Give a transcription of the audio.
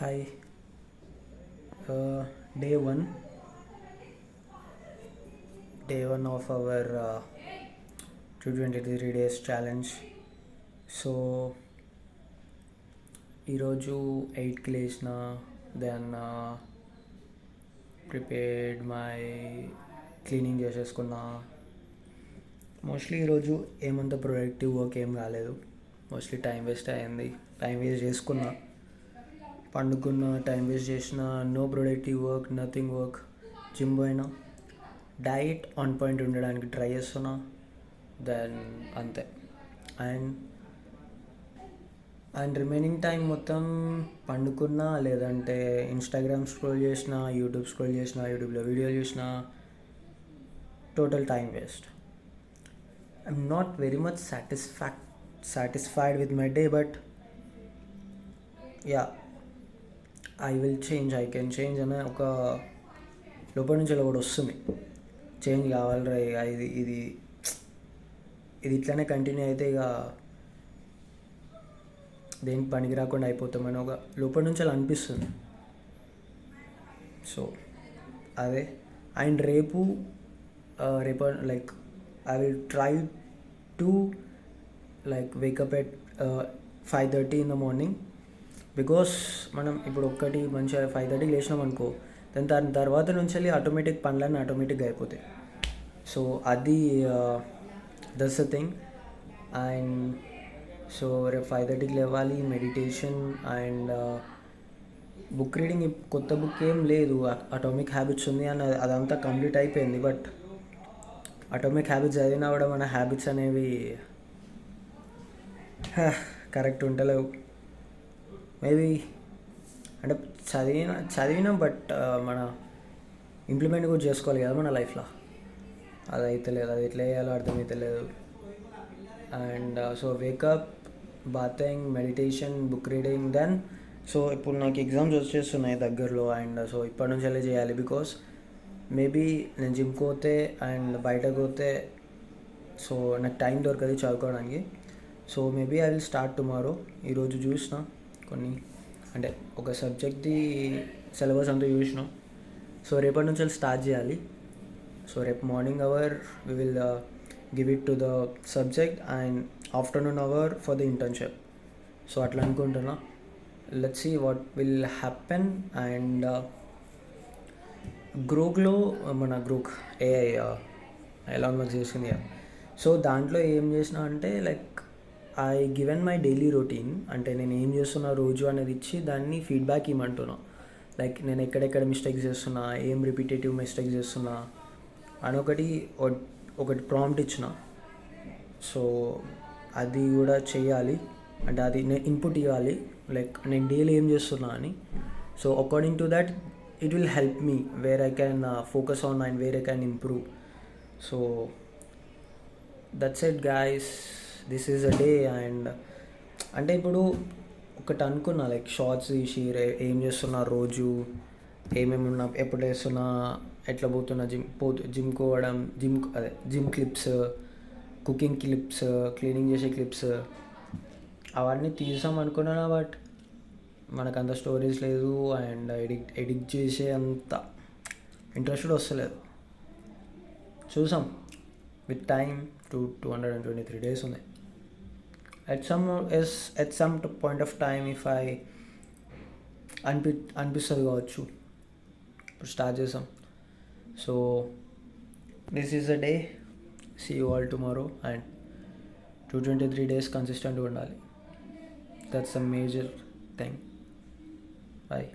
Hi, day one, day one of our 223 days challenge. So ఈరోజు 8కి లేచిన, then prepared my cleaning చేసేసుకున్నా. Mostly ఈరోజు ఏమంత ప్రొడక్టివ్ వర్క్ ఏం కాలేదు. మోస్ట్లీ టైం వేస్ట్ అయింది. టైం వేస్ట్ చేసుకున్నా, పండుకున్న, టైం వేస్ట్ చేసిన, no productive work, nothing work. Gym పోయినా, డైట్ ఆన్ పాయింట్ ఉండడానికి ట్రై చేస్తున్నా, దెన్ అంతే. అండ్ రిమైనింగ్ టైం మొత్తం పండుకున్నా, లేదంటే ఇన్స్టాగ్రామ్ స్క్రోల్ చేసిన, యూట్యూబ్ స్క్రోల్ చేసిన, యూట్యూబ్లో వీడియోలు చూసిన, total time waste. I'm not very much satisfied with my day, but yeah, I will change, I can change అనే ఒక లోపల నుంచి ఒకటి వస్తుంది. చేంజ్ కావాలిరా, ఇది ఇది ఇది ఇట్లానే కంటిన్యూ అయితే ఇక దేనికి పనికి రాకుండా అయిపోతామని ఒక లోపల నుంచి అలా అనిపిస్తుంది. సో అదే. అండ్ రేపు like I will try to wake up at 5:30 in the morning. Because మనం ఇప్పుడు ఒక్కటి మంచిగా 5:30 లేచినాం అనుకో, దాని తర్వాత నుంచి వెళ్ళి ఆటోమేటిక్ పనులన్నీ ఆటోమేటిక్గా అయిపోతాయి. సో అది that's the thing. And so రేపు 5:30కి లేవాలి, మెడిటేషన్ అండ్ బుక్ రీడింగ్. కొత్త బుక్ ఏం లేదు, అటామిక్ హ్యాబిట్స్ ఉంది అని అదంతా కంప్లీట్ అయిపోయింది. బట్ అటామిక్ హ్యాబిట్స్ చదివినా కూడా మన హ్యాబిట్స్ అనేవి కరెక్ట్ ఉంటలేవు. మేబీ అంటే చదివినా బట్ మన ఇంప్లిమెంట్ కూడా చేసుకోవాలి కదా మన లైఫ్లో. అది అయితే లేదు, అది ఎట్లా చేయాలో అర్థమైతే లేదు. And so wake up, bathing, meditation, book reading, then so ఇప్పుడు నాకు ఎగ్జామ్స్ వచ్చేస్తున్నాయి దగ్గరలో. అండ్ సో ఇప్పటి నుంచి వెళ్ళి చేయాలి. బికాస్ మేబీ నేను జిమ్కి పోతే అండ్ బయటకు పోతే సో నాకు టైం దొరకదు చదువుకోవడానికి. So maybe I will start tomorrow. ఈరోజు చూసిన కొన్ని, అంటే ఒక సబ్జెక్ట్ది సిలబస్ అంతా చూసినాం. సో రేపటి నుంచి స్టార్ట్ చేయాలి. సో రేపు morning hour we will give it to the subject and afternoon hour for the internship. So అట్లా అనుకుంటున్నా. Let's see what will happen. And గ్రూక్లో మన గ్రూక్ ఏఐ ఎలాన్ మస్క్ చేసింది. సో దాంట్లో ఏం చేసిన అంటే like I given my daily routine, అంటే నేను ఏం చేస్తున్నా రోజు అనేది ఇచ్చి దాన్ని ఫీడ్బ్యాక్ ఇవ్వమంటున్నా. లైక్ నేను ఎక్కడెక్కడ మిస్టేక్స్ చేస్తున్నా, ఏం రిపీటేటివ్ మిస్టేక్స్ చేస్తున్నా అని ఒకటి ప్రాంప్ట్ ఇచ్చిన. సో అది కూడా చేయాలి, అంటే అది నేను ఇన్పుట్ ఇవ్వాలి, లైక్ నేను డైలీ ఏం చేస్తున్నా అని. So according to that it will help me where I can focus on and where I can improve. So that's it guys, this is a day. And అంటే ఇప్పుడు ఒకటి అనుకున్నా, లైక్ షార్ట్స్ తీసి ఏం చేస్తున్నా రోజు, ఏమేమి ఉన్నా, ఎప్పుడు వేస్తున్నా, ఎట్లా పోతున్నా, జిమ్ పోవడం, gym clips, cooking clips, cleaning చేసే క్లిప్స్, అవన్నీ తీసాం అనుకున్నా. బట్ మనకు అంత స్టోరీస్ లేదు అండ్ ఎడిట్ చేసే అంత ఇంట్రెస్ట్ కూడా వస్తలేదు. చూసాం, విత్ టైమ్ 223 days ఉన్నాయి. At some point of time if I అనిపిస్తుంది కావచ్చు, ఇప్పుడు స్టార్ట్ చేసాం. So this is a day. See you all tomorrow. And 223 days కన్సిస్టెంట్గా ఉండాలి. That's a major thing. Bye.